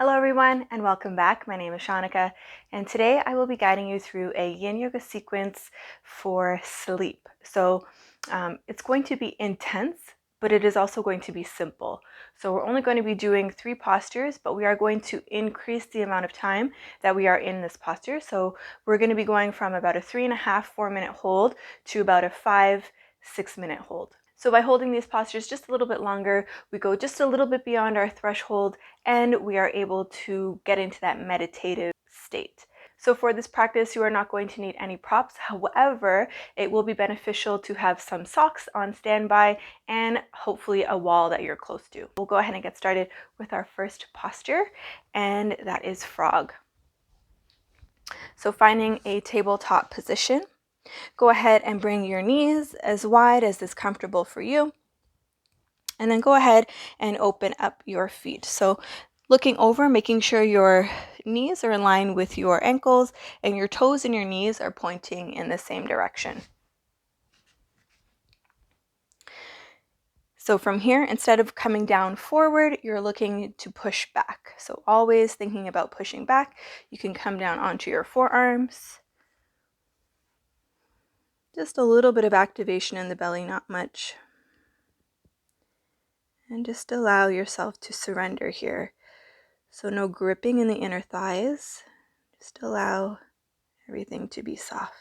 Hello everyone and welcome back. My name is Shanika and today I will be guiding you through a yin yoga sequence for sleep. So it's going to be intense, but it is also going to be simple. So we're only going to be doing 3 postures, but we are going to increase the amount of time that we are in this posture. So we're going to be going from about a 3.5-4 minute hold to about a 5-6 minute hold. So by holding these postures just a little bit longer, we go just a little bit beyond our threshold and we are able to get into that meditative state. So for this practice, you are not going to need any props. However, it will be beneficial to have some socks on standby and hopefully a wall that you're close to. We'll go ahead and get started with our first posture, and that is frog. So finding a tabletop position, go ahead and bring your knees as wide as is comfortable for you. And then go ahead and open up your feet. So looking over, making sure your knees are in line with your ankles and your toes and your knees are pointing in the same direction. So from here, instead of coming down forward, you're looking to push back. So always thinking about pushing back. You can come down onto your forearms. Just a little bit of activation in the belly, not much. And just allow yourself to surrender here. So no gripping in the inner thighs. Just allow everything to be soft.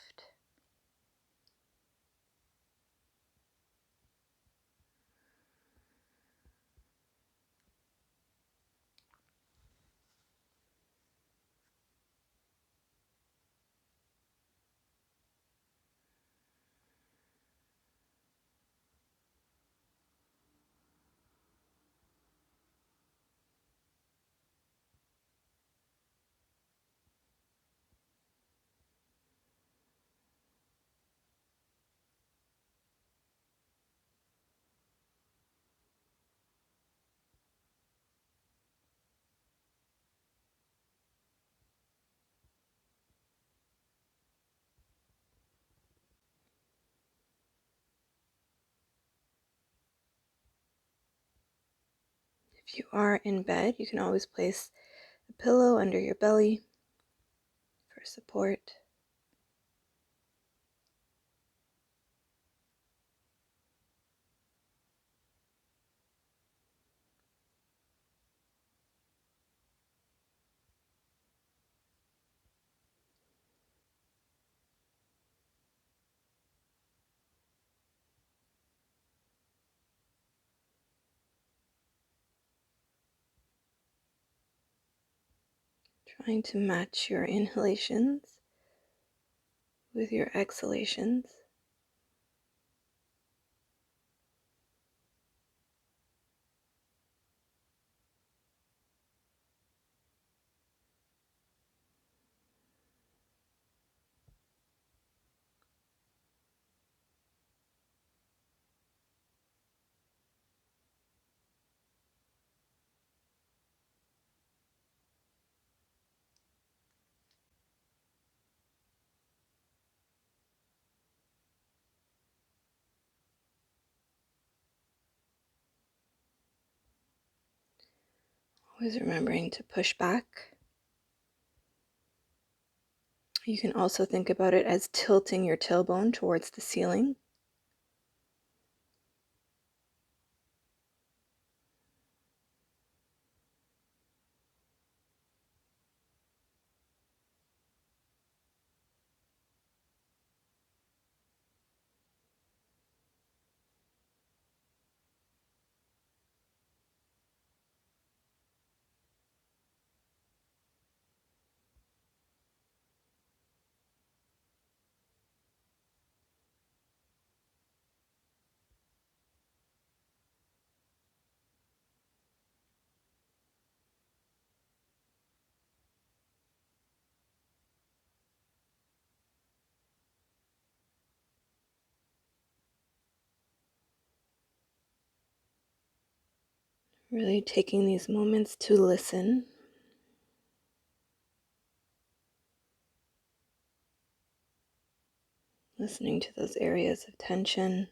If you are in bed, you can always place a pillow under your belly for support. Trying to match your inhalations with your exhalations. Always remembering to push back. You can also think about it as tilting your tailbone towards the ceiling. Really taking these moments to listen. Listening to those areas of tension.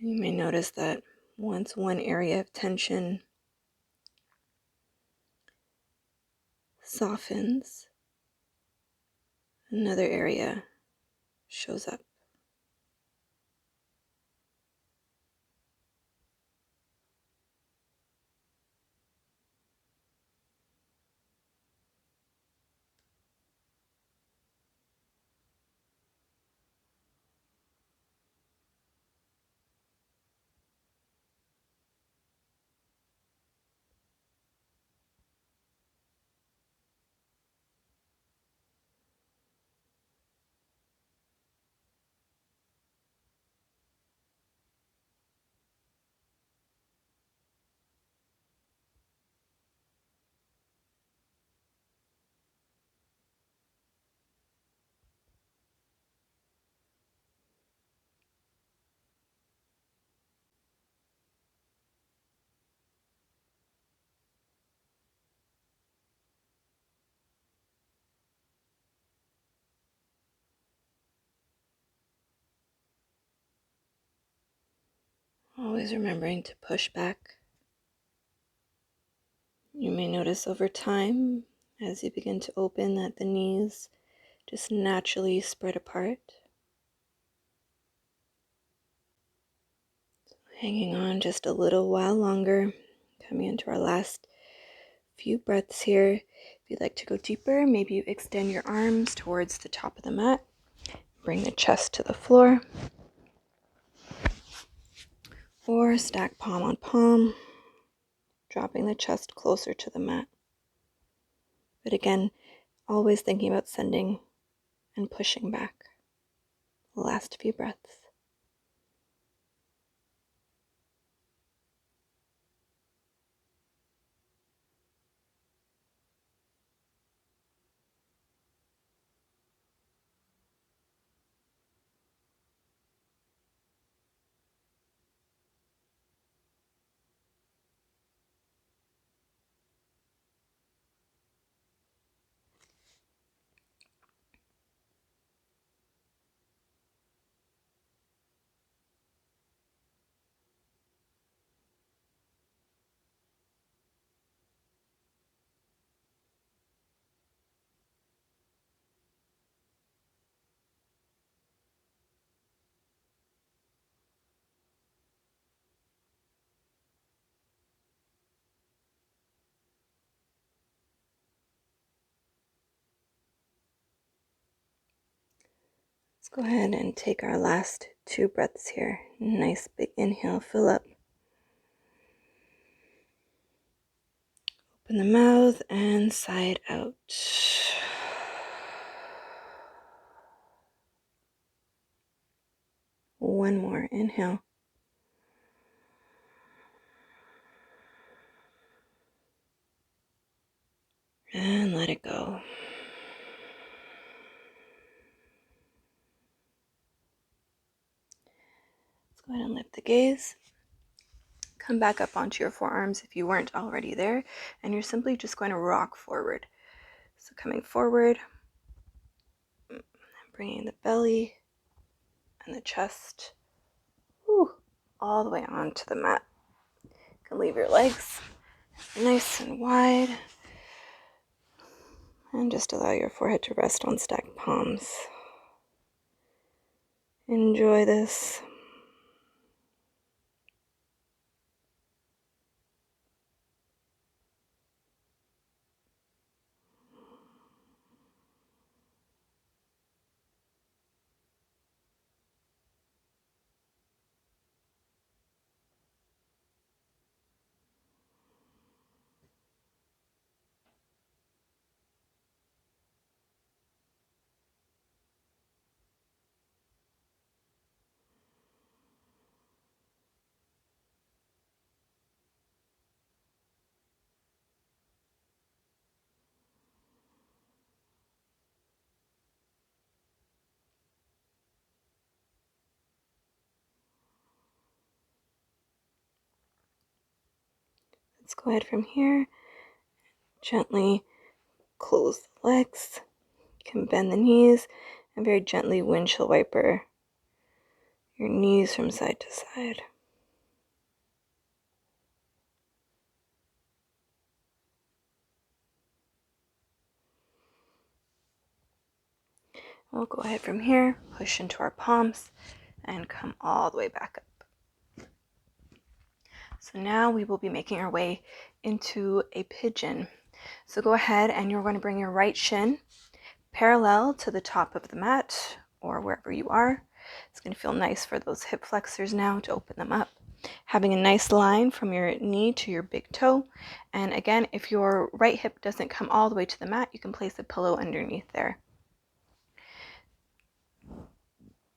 You may notice that once one area of tension softens, another area shows up. Always remembering to push back. You may notice over time, as you begin to open, that the knees just naturally spread apart. Hanging on just a little while longer, coming into our last few breaths here. If you'd like to go deeper, maybe you extend your arms towards the top of the mat. Bring the chest to the floor. Or stack palm on palm, dropping the chest closer to the mat. But again, always thinking about sending and pushing back. Last few breaths. Let's go ahead and take our last two breaths here. Nice big inhale, fill up. Open the mouth and side out. One more, inhale. And let it go. Let's go ahead and lift the gaze. Come back up onto your forearms if you weren't already there, and you're simply just going to rock forward. So coming forward, bringing the belly and the chest all the way onto the mat. You can leave your legs nice and wide, and just allow your forehead to rest on stacked palms. Enjoy this. Let's go ahead from here. Gently close the legs. You can bend the knees and very gently windshield wiper your knees from side to side. We'll go ahead from here, push into our palms, and come all the way back up. So now we will be making our way into a pigeon. So go ahead and you're going to bring your right shin parallel to the top of the mat or wherever you are. It's going to feel nice for those hip flexors now to open them up. Having a nice line from your knee to your big toe. And again, if your right hip doesn't come all the way to the mat, you can place a pillow underneath there.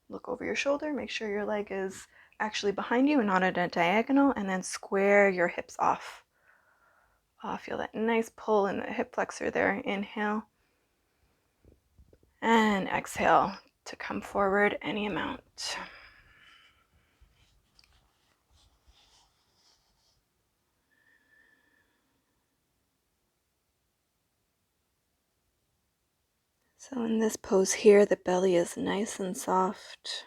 Look over your shoulder, make sure your leg is actually behind you and not at a diagonal, and then square your hips off. Feel that nice pull in the hip flexor there. Inhale and exhale to come forward any amount. So in this pose here, the belly is nice and soft.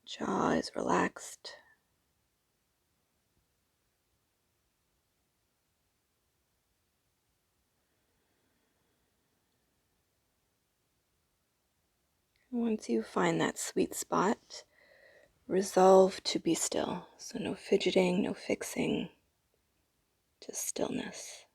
Jaw is relaxed. Once you find that sweet spot, resolve to be still. So no fidgeting, no fixing, just stillness.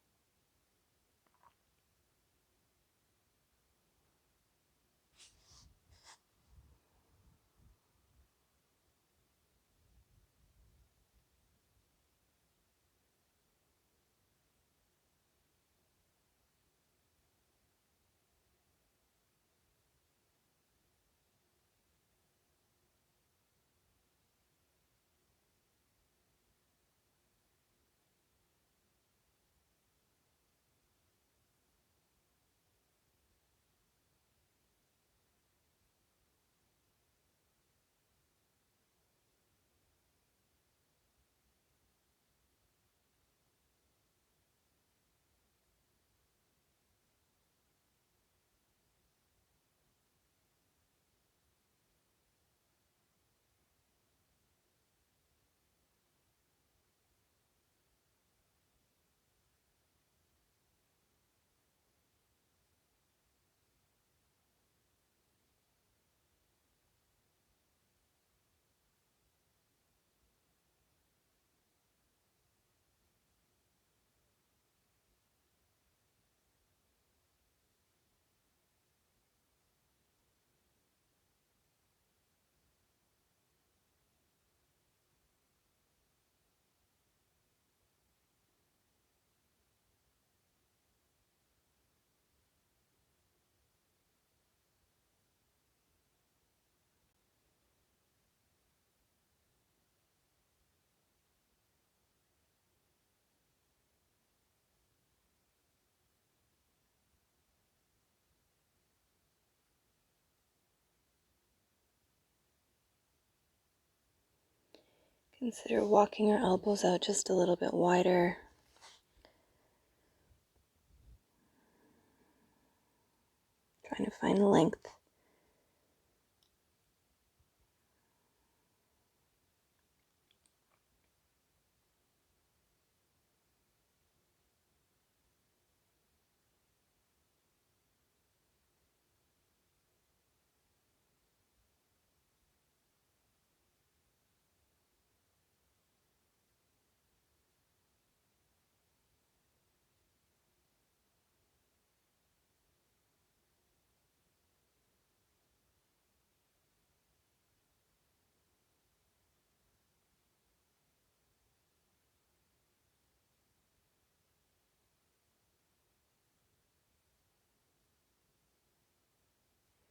Consider walking your elbows out just a little bit wider. Trying to find length.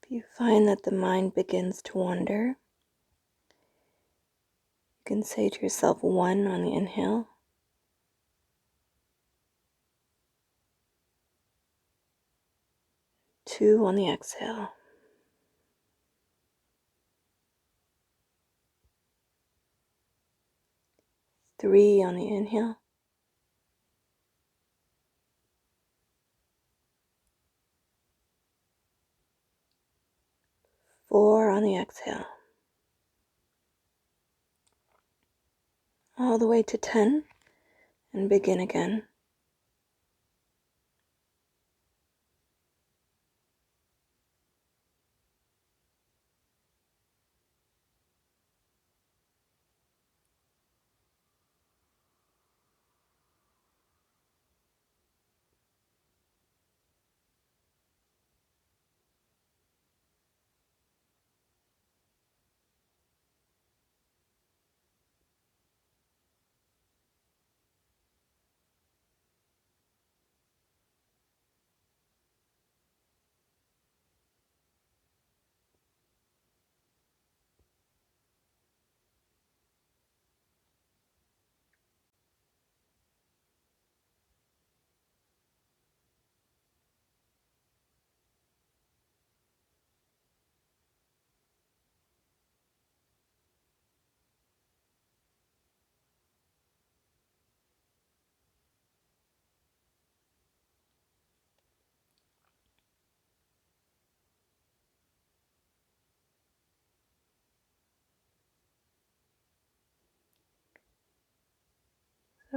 If you find that the mind begins to wander, you can say to yourself 1 on the inhale, 2 on the exhale, 3 on the inhale, 4 on the exhale, all the way to 10, and begin again.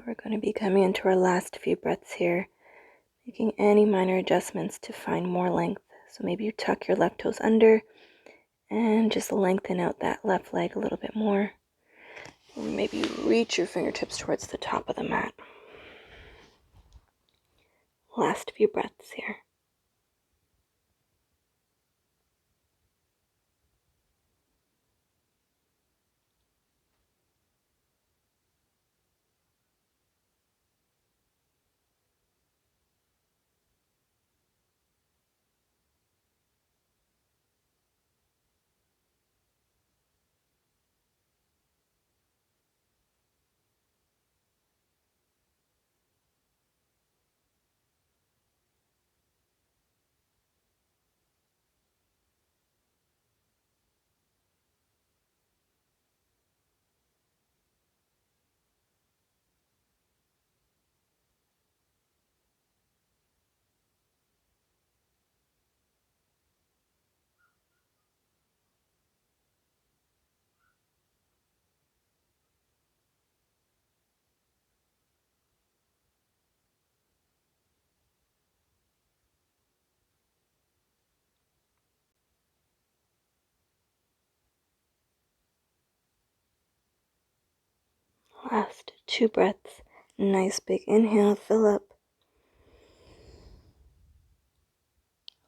we're going to be coming into our last few breaths here, making any minor adjustments to find more length. So maybe you tuck your left toes under and just lengthen out that left leg a little bit more. Or maybe you reach your fingertips towards the top of the mat. Last few breaths here. Last 2 breaths. Nice big inhale, fill up.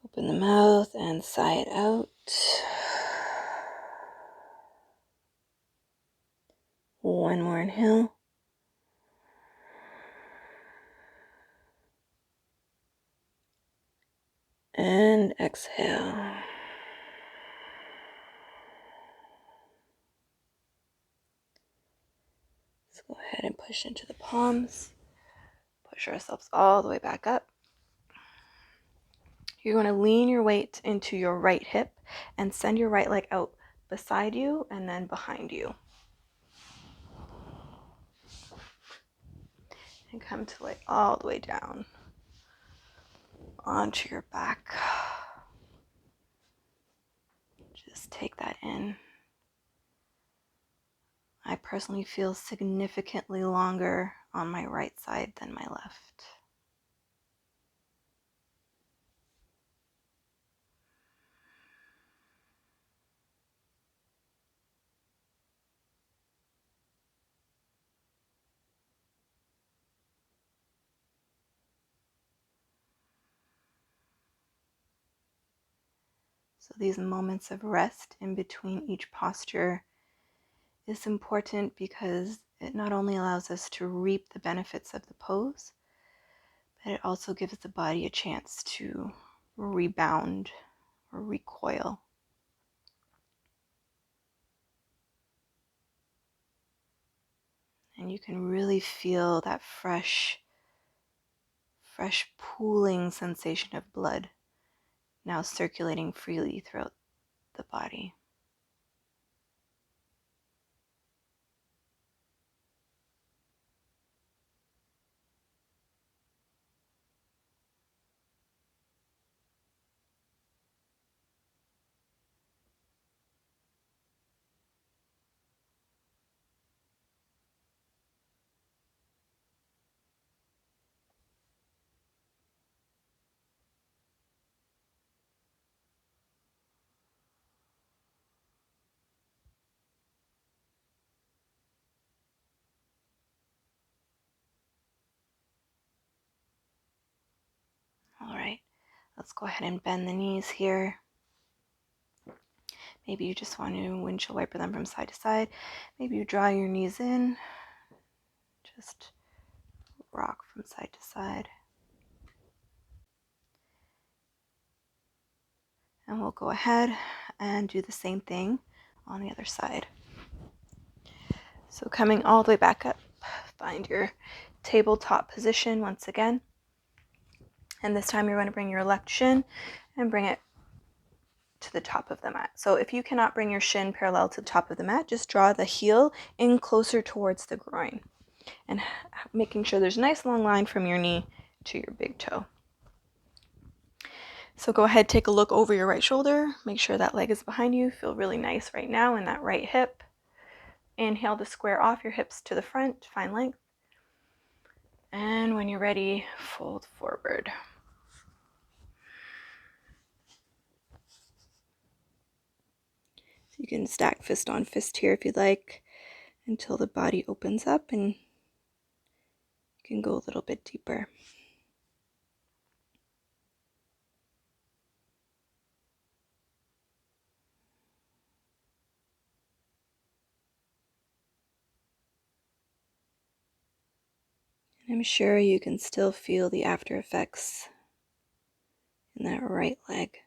Open the mouth and sigh it out. One more inhale. And exhale. Let's go ahead and push into the palms. Push ourselves all the way back up. You're going to lean your weight into your right hip and send your right leg out beside you and then behind you. And come to lay all the way down onto your back. Just take that in. I personally feel significantly longer on my right side than my left. So these moments of rest in between each posture is important because it not only allows us to reap the benefits of the pose, but it also gives the body a chance to rebound or recoil. And you can really feel that fresh pooling sensation of blood now circulating freely throughout the body. All right, let's go ahead and bend the knees here. Maybe you just want to windshield wiper them from side to side. Maybe you draw your knees in. Just rock from side to side. And we'll go ahead and do the same thing on the other side. So coming all the way back up, find your tabletop position once again. And this time you're going to bring your left shin and bring it to the top of the mat. So if you cannot bring your shin parallel to the top of the mat, just draw the heel in closer towards the groin and making sure there's a nice long line from your knee to your big toe. So go ahead, take a look over your right shoulder. Make sure that leg is behind you. Feel really nice right now in that right hip. Inhale to square off your hips to the front, find length. And when you're ready, fold forward. So you can stack fist on fist here if you'd like until the body opens up and you can go a little bit deeper. And I'm sure you can still feel the after effects in that right leg.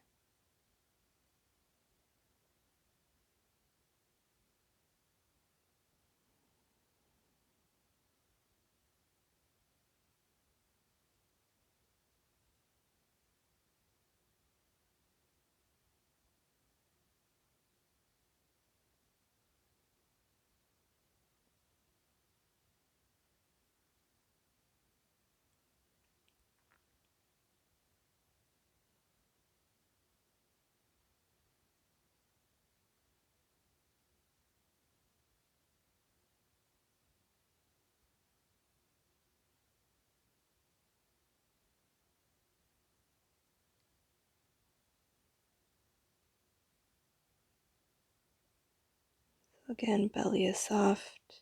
Again, belly is soft.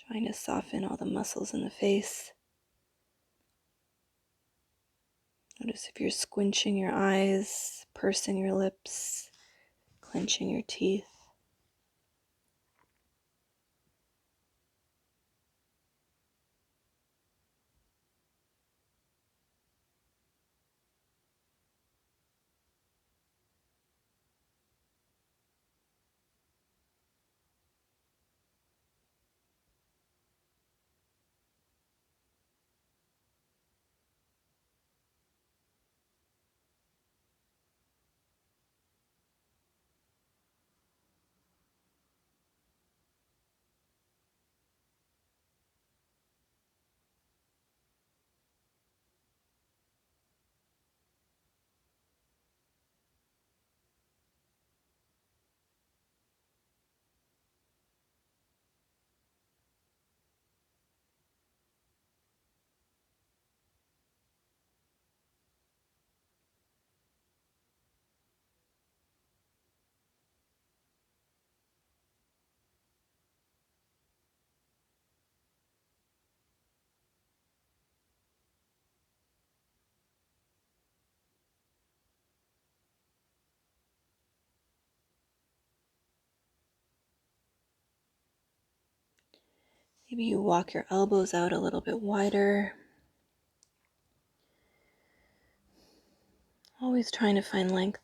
Trying to soften all the muscles in the face. Notice if you're squinching your eyes, pursing your lips, clenching your teeth. Maybe you walk your elbows out a little bit wider. Always trying to find length.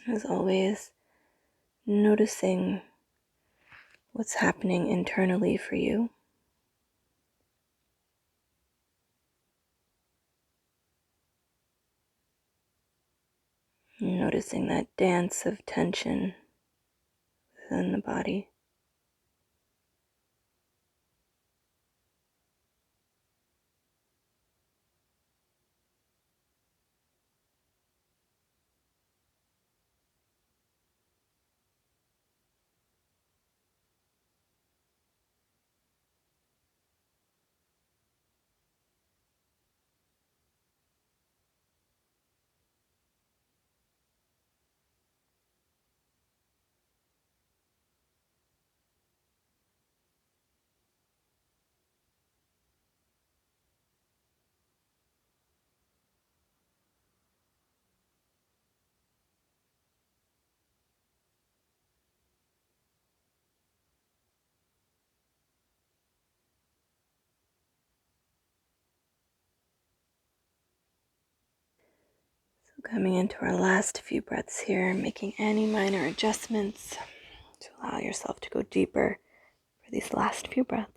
As always, noticing what's happening internally for you. Noticing that dance of tension within the body. Coming into our last few breaths here, making any minor adjustments to allow yourself to go deeper for these last few breaths.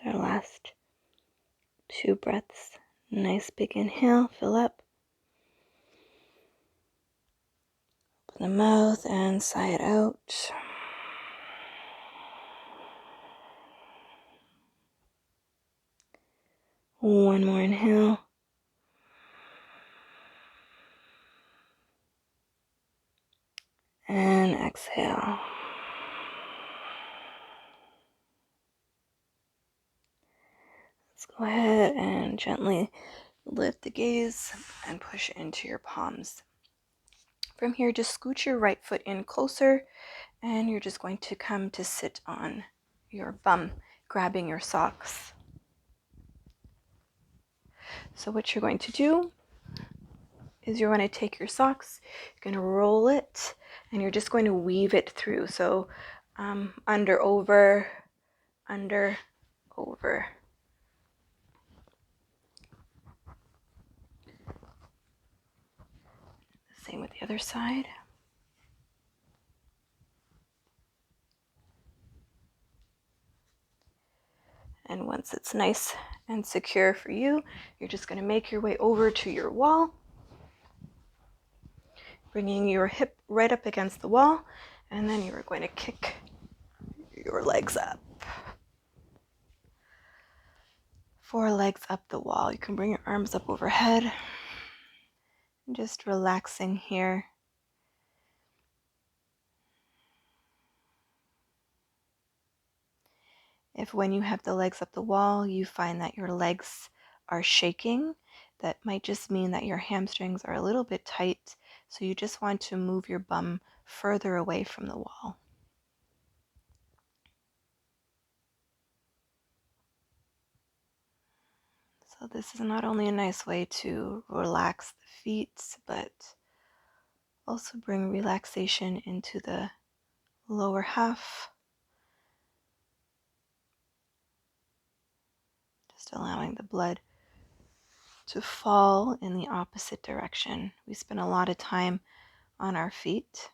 Take our last 2 breaths. Nice big inhale, fill up. Open the mouth and sigh it out. One more inhale. And exhale. Let's go ahead and gently lift the gaze and push into your palms. From here, just scooch your right foot in closer, and you're just going to come to sit on your bum, grabbing your socks. So what you're going to do is you're going to take your socks, you're going to roll it, and you're just going to weave it through. So under, over, under, over. Same with the other side. And once it's nice and secure for you, you're just going to make your way over to your wall, bringing your hip right up against the wall, and then you're going to kick your legs up. 4 legs up the wall. You can bring your arms up overhead. Just relaxing here. If when you have the legs up the wall, you find that your legs are shaking, that might just mean that your hamstrings are a little bit tight. So you just want to move your bum further away from the wall. So this is not only a nice way to relax the feet, but also bring relaxation into the lower half. Just allowing the blood to fall in the opposite direction. We spend a lot of time on our feet.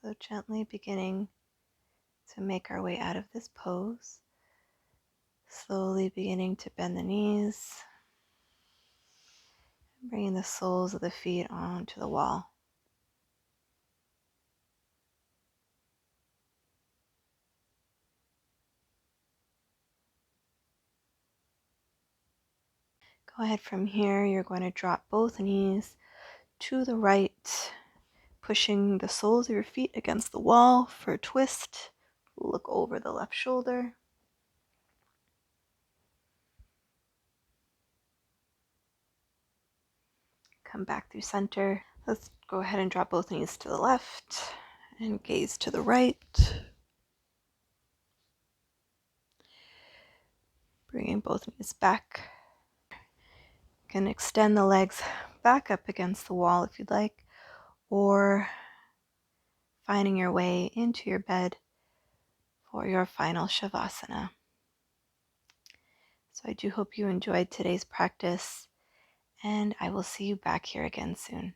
So gently beginning to make our way out of this pose. Slowly beginning to bend the knees. Bringing the soles of the feet onto the wall. Go ahead from here. You're going to drop both knees to the right, pushing the soles of your feet against the wall for a twist. Look over the left shoulder. Come back through center. Let's go ahead and drop both knees to the left and gaze to the right. Bringing both knees back. You can extend the legs back up against the wall if you'd like, or finding your way into your bed for your final Shavasana. So I do hope you enjoyed today's practice, and I will see you back here again soon.